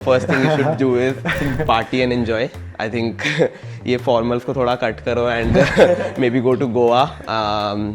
First thing you should do is party and enjoy. I think ये formals को थोड़ा cut करो and maybe go to Goa,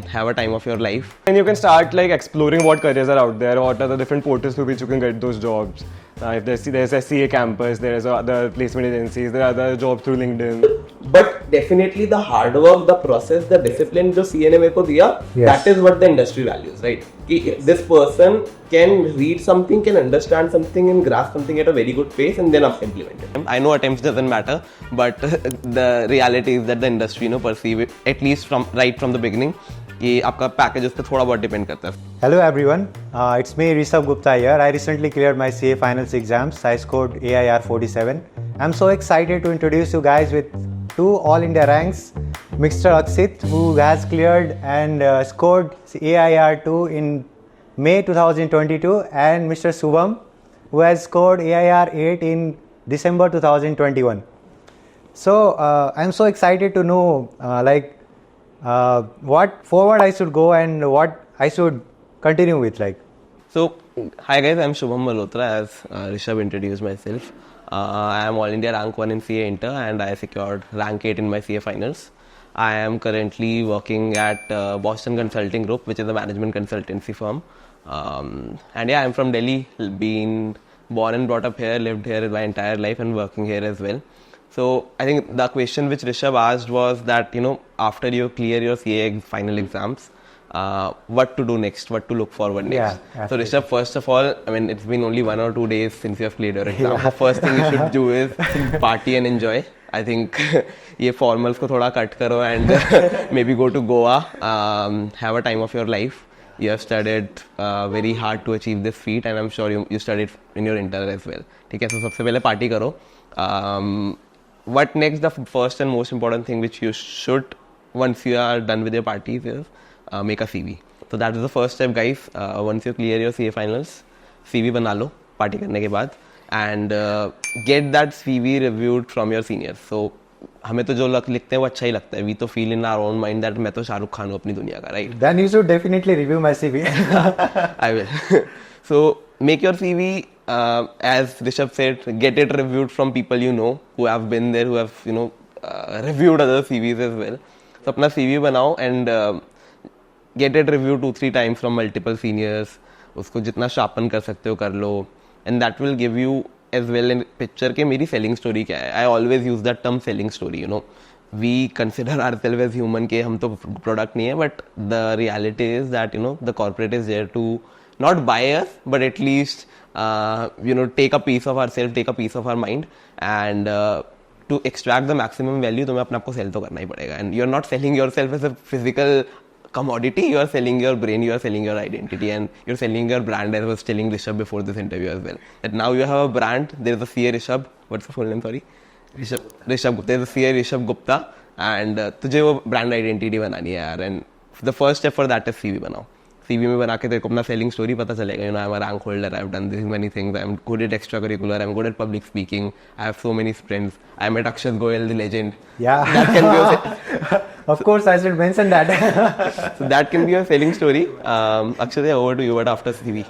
have a time of your life. And you can start like exploring what careers are out there, what are the different portals through which you can get those jobs. If there's SCA campus, there's other placement agencies, there are other jobs through LinkedIn. But definitely the hard work, the process, the discipline जो CA ने मेरे को दिया, that is what the industry values, right? कि this person can read something, can understand something and grasp something at a very good pace and then implement it. I know attempts doesn't matter, but the reality is that the industry perceive it, at least from the beginning, कि आपका package उस पर थोड़ा बहुत depend करता है. Hello everyone, it's me Sham Gupta here. I recently cleared my CA finals exams. I scored AIR 47. I'm so excited to introduce you guys with two All India ranks. Mr. Akshit, who has cleared and scored AIR 2 in May 2022, and Mr. Subham, who has scored AIR 8 in December 2021. So I'm so excited to know what forward I should go and what I should continue with. So, hi guys, I'm Sham Moitra, as Rishabh introduced myself. I am All India rank 1 in CA Inter and I secured rank 8 in my CA finals. I am currently working at Boston Consulting Group, which is a management consultancy firm. And yeah, I'm from Delhi, been born and brought up here, lived here my entire life and working here as well. So I think the question which Rishabh asked was that, after you clear your CA final exams, what to do next, what to look forward next. Yeah, so Rishabh, first of all, I mean, it's been only 1 or 2 days since you have cleared your exam. The first thing you should do is party and enjoy. I think ये formals को थोड़ा cut करो and maybe go to Goa, have a time of your life. You have studied very hard to achieve this feat and I'm sure you studied in your inter as well. ठीक है, so सबसे पहले party करो. What next? The first and most important thing which you should, once you are done with your parties, is make a CV. So that is the first step, guys. Once you clear your CA finals, CV बना लो party करने के बाद and get that CV reviewed from your seniors. So हमें तो जो लिखते हैं वो अच्छा ही लगता है. We तो feel in our own mind that मैं तो शाहरुख खान हूँ अपनी दुनिया का, right? Then you should definitely review my CV. I will. So make your CV. As Rishabh said, get it reviewed from people you know who have been there, who have reviewed other CVs as well. So अपना CV बनाओ and get it reviewed 2-3 times from multiple seniors. उसको जितना sharpen कर सकते हो कर लो, and that will give you as well in picture के मेरी selling story क्या है. I always use that term selling story. We consider ourselves as human के हम तो product नहीं है, but the reality is that the corporate is there to not buy us, but at least take a piece of ourselves, take a piece of our mind, and to extract the maximum value, तुम्हें अपने आप को sell तो करना ही पड़ेगा. And you're not selling yourself as a physical commodity, you are selling your brain, you are selling your identity, and you're selling your brand, as I was telling Rishabh before this interview as well. That now you have a brand, there is a CA Rishabh, what's the full name, sorry? Rishabh Gupta, there is a CA Rishabh Gupta, and तुझे वो brand identity बनानी है यार, and the first step for that is CV बनाओ. CV में बना के तेरे को अपना selling story पता चलेगा. I'm a rank holder, I've done these many things, I'm good at extracurricular, I'm good at public speaking, I have so many friends, I met Goel, the legend. Yeah. That can be Of course, I should mention that. So that can be a selling story. Akshay, over to you, but after CV.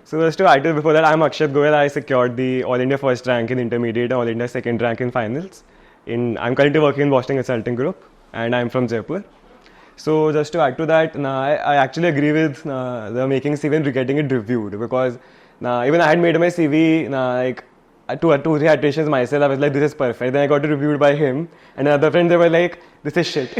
So just to add to before that, I'm Akshat Goel. I secured the All India first rank in intermediate, All India second rank in finals. I'm currently working in Boston Consulting Group and I'm from Jaipur. So just to add to that, I actually agree with the making CV and getting it reviewed, because even I had made my CV like 2 or 3 iterations myself. I was like, this is perfect. Then I got it reviewed by him and another friend, they were like, this is shit.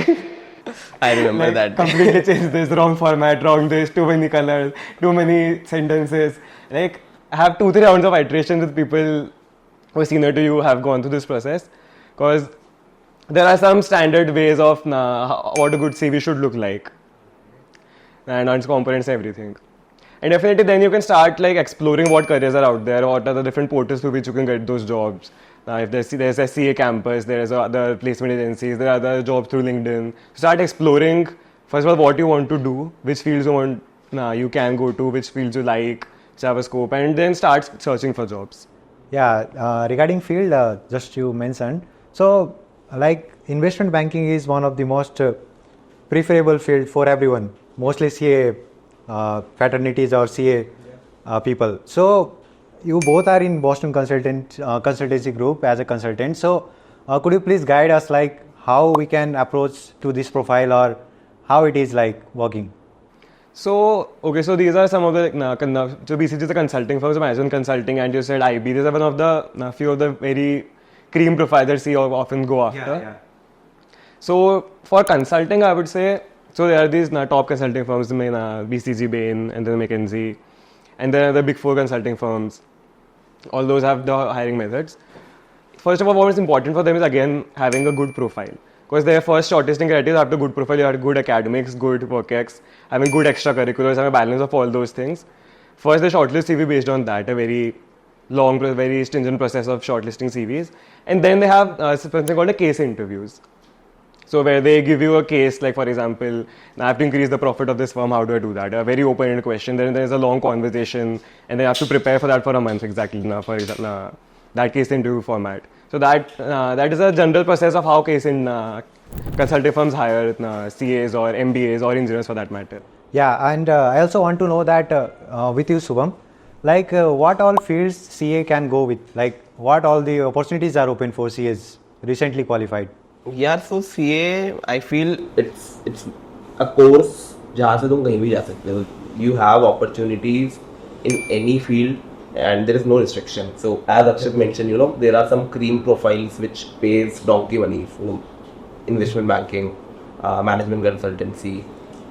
I remember that. Completely changed this, wrong format, wrong this, too many colors, too many sentences. Like, I have 2-3 rounds of iterations with people who are senior to you, have gone through this process, because there are some standard ways of what a good CV should look like, and its components, everything. And definitely then you can start exploring what careers are out there, what are the different portals through which you can get those jobs. If there's SCA campus, there's other placement agencies, there are other jobs through LinkedIn. Start exploring, first of all, what you want to do, which fields you can go to, which fields you like, which have a scope, and then start searching for jobs. Yeah, regarding field, just you mentioned. So, investment banking is one of the most preferable field for everyone, mostly CA fraternities or CA people. So you both are in Boston consultancy group as a consultant. So could you please guide us like how we can approach to this profile or how it is like working? So, okay, so these are some of the, so basically the consulting firms, management consulting, and you said IB. These are one of the few of the very cream profiles that CEO often go after. So, for consulting, I would say, so there are these top consulting firms, BCG, Bain, and then McKinsey, and then the big four consulting firms. All those have the hiring methods. First of all, what is important for them is again having a good profile. Because their first shortlisting criteria is after good profile, you have good academics, good work ex, having good extracurriculars, having a balance of all those things. First, they shortlist CV based on that, a very long, very stringent process of shortlisting CVs. And then they have something called a case interviews. So where they give you a case, like for example, I have to increase the profit of this firm, how do I do that? A very open-ended question, then there is a long conversation, and they have to prepare for that for a month exactly, for example, that case interview format. So that is a general process of how case in consulting firms hire CAs or MBAs or engineers for that matter. Yeah, and I also want to know that with you, Subham, like what all fields CA can go with? Like what all the opportunities are open for CAs recently qualified? Yeah, so CA, I feel it's a course जहाँ से तुम कहीं भी जा सकते हो. You have opportunities in any field and there is no restriction. So as Akshat mentioned, there are some cream profiles which pays donkey money. Investment banking, management consultancy,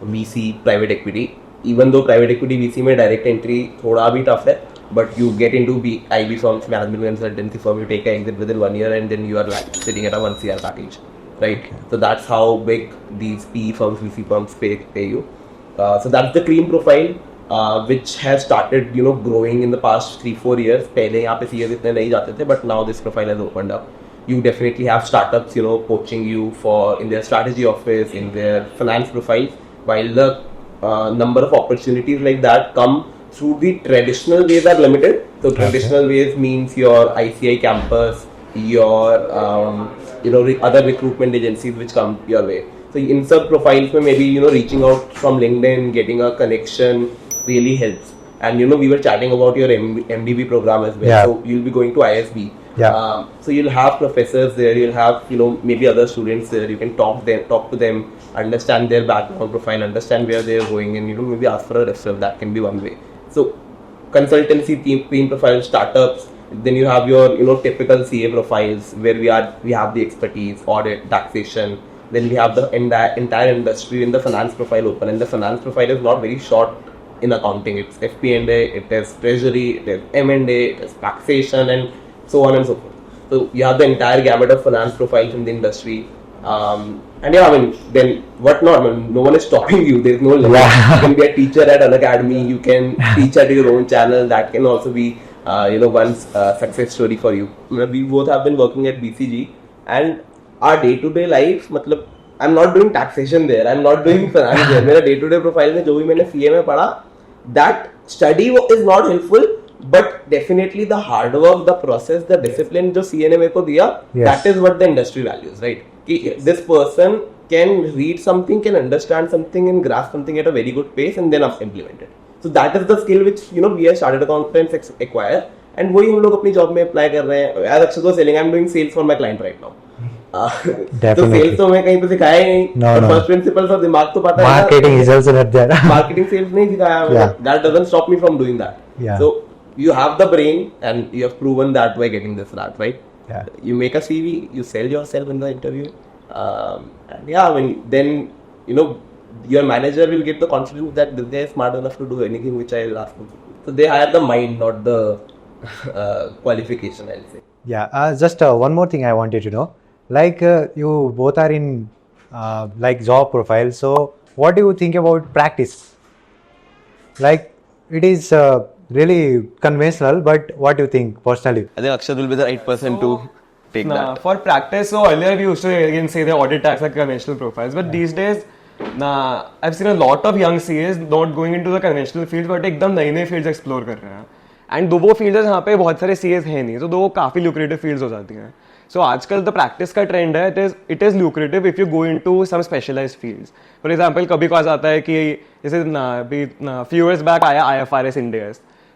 VC, private equity. Even though private equity VC में direct entry थोड़ा भी tough है, but you get into IB firms, management consultancy firm, you take an exit within 1 year and then you are like sitting at a 1 CR package, right? Okay. So that's how big these PE firms, VC firms pay you. So that's the cream profile. Which has started, growing in the past 3-4 years. पहले यहाँ पे CAs इतने नहीं जाते थे, but now this profile has opened up. You definitely have startups, poaching you in their strategy office, in their finance profile. While the number of opportunities like that come through the traditional ways are limited. So traditional ways means your ICI campus, your other recruitment agencies which come your way. So in some profiles, maybe reaching out from LinkedIn, getting a connection really helps. And we were chatting about your MBB program as well. Yeah. So you'll be going to ISB. Yeah. So you'll have professors there. You'll have maybe other students there. You can talk to them, understand their background profile, understand where they are going, and maybe ask for a referral. That can be one way. So consultancy, team profiles, startups. Then you have your typical CA profiles where we have the expertise, audit, taxation. Then we have the entire industry in the finance profile open, and the finance profile is not very short in accounting. It's FP&A, it is treasury, it is M&A, it is taxation, and so on and so forth. So you have the entire gamut of finance profiles in the industry. And yeah, then what not? No one is stopping you. There is no limit. You can be a teacher at an academy. You can teach at your own channel. That can also be one success story for you. We both have been working at BCG, and our day-to-day life, I'm not doing taxation there. I'm not doing finance there. मेरा day-to-day profile में जो भी मैंने CA में पढ़ा, that study is not helpful, but definitely the hard work, the process, the discipline जो CA ने मेरे को दिया, that is what the industry values, right? कि this person can read something, can understand something, and grasp something at a very good pace, and then implement it. So that is the skill which we have started a conference acquire, and वही हम लोग अपनी job में apply कर रहे हैं. As Akshat was selling, I'm doing sales for my client right now. तो sales तो मैं कहीं पे सिखाया ही नहीं. फर्स्ट प्रिंसिपल का दिमाग तो पता है. Marketing is also not there. Marketing sales नहीं सिखाया मैंने. That doesn't stop me from doing that. So you have the brain and you have proven that by getting this right? Yeah. You make a CV, you sell yourself in the interview, and then your manager will get the confidence that they are smart enough to do anything which I will ask them. So they hire the mind, not the qualification, I'll say. Yeah. Just one more thing I wanted to know. Like you both are in like job profile. So what do you think about practice? Like it is really conventional, but what do you think personally? I think Akshat will be the right person to take that. For practice, so earlier we used to again say the audit tax like conventional profiles, but these days, I've seen a lot of young CAs not going into the conventional fields, but एकदम नए fields explore कर रहे हैं. And दो वो fields जहाँ पे बहुत सारे CAs हैं नहीं, तो दो काफी lucrative fields हो जाती हैं. So आजकल the practice का trend है, it is lucrative if you go into some specialized fields. For example, कभी कभार आता है कि जैसे few years back आया IFRS India.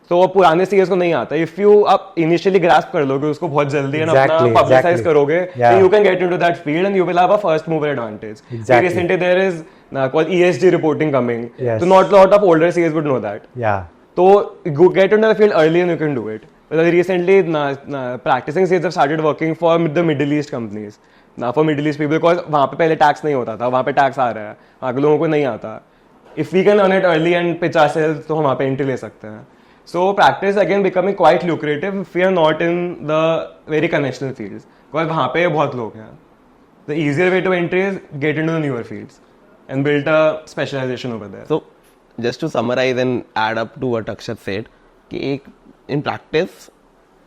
तो वो पुराने सीएस को नहीं आता. If you आप initially grasp कर लोगे उसको बहुत जल्दी and अपना publicize करोगे, then you can get into that field and you will have a first mover advantage. Exactly. Recently there is called ESG reporting coming. Yes. So not a lot of older CAs would know that. Yeah. So you get into the field early and you can do it. Because recently practicing CAs have started working for the Middle East companies. Now for Middle East people because वहाँ पे पहले tax नहीं होता था, वहाँ पे tax आ रहा है, वहाँ के लोगों को नहीं आता. If we can earn it early and pitch ourselves, तो हम वहाँ पे entry ले सकते हैं. So practice again becoming quite lucrative if we are not in the very conventional fields. Because वहाँ पे बहुत लोग हैं. The easier way to enter is get into the newer fields and build a specialization over there. So just to summarize and add up to what Akshat said, कि एक in practice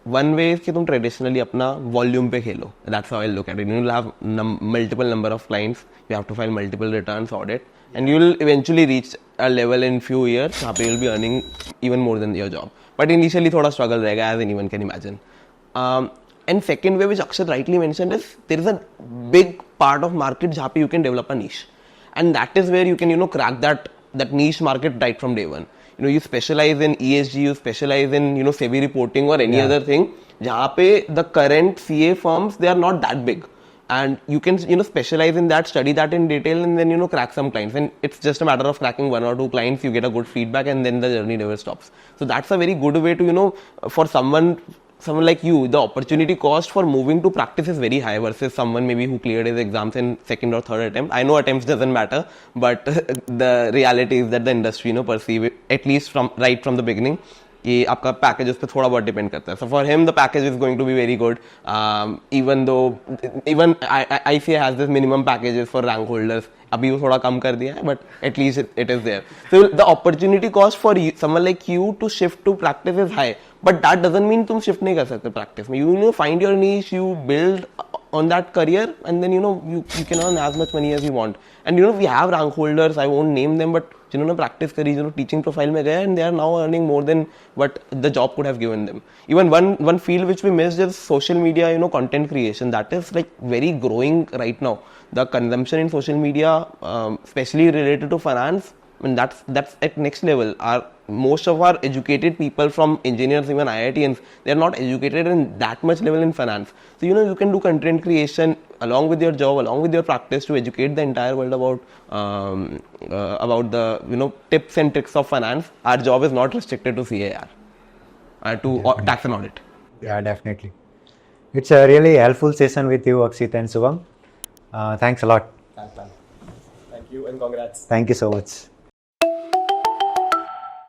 one way is कि तुम traditionally अपना volume पे खेलो. That's how I look at it. You will have multiple number of clients. You have to file multiple returns, audit, and you will eventually reach a level in few years जहाँ पे you will be earning even more than your job. But initially थोड़ा struggle रहेगा as anyone can imagine. And second way which Akshat rightly mentioned is there is a big part of market जहाँ पे you can develop a niche, and that is where you can crack that niche market right from day one. You specialize in ESG, you specialize in SEBI reporting or any other thing जहाँ पे the current CA firms they are not that big. And you can specialize in that, study that in detail, and then crack some clients. And it's just a matter of cracking one or two clients. You get a good feedback, and then the journey never stops. So that's a very good way to for someone like you, the opportunity cost for moving to practice is very high versus someone maybe who cleared his exams in second or third attempt. I know attempts doesn't matter, but the reality is that the industry perceive it at least right from the beginning. कि आपका package उस पर थोड़ा बहुत depend करता है. So for him the package is going to be very good even ICA has this minimum packages for rank holders. अभी वो थोड़ा कम कर दिया है but at least it is there. So the opportunity cost for someone like you to shift to practice is high, but that doesn't mean तुम shift नहीं कर सकते प्रैक्टिस में. You find your niche, you build on that career, and then you can earn as much money as you want. And we have rank holders, I won't name them, but जिन्होंने practice करी, teaching profile में गए, and they are now earning more than what the job could have given them. Even one field which we missed is social media, content creation. That is like very growing right now. The consumption in social media, especially related to finance, I mean that's at next level. Most of our educated people from engineers, even IITians, they are not educated in that much level in finance. So you can do content creation along with your job, along with your practice to educate the entire world about the tips and tricks of finance. Our job is not restricted to CAR, to tax and audit. Yeah, definitely. It's a really helpful session with you, Akshit and Subham. Thanks a lot. Thank you and congrats. Thank you so much.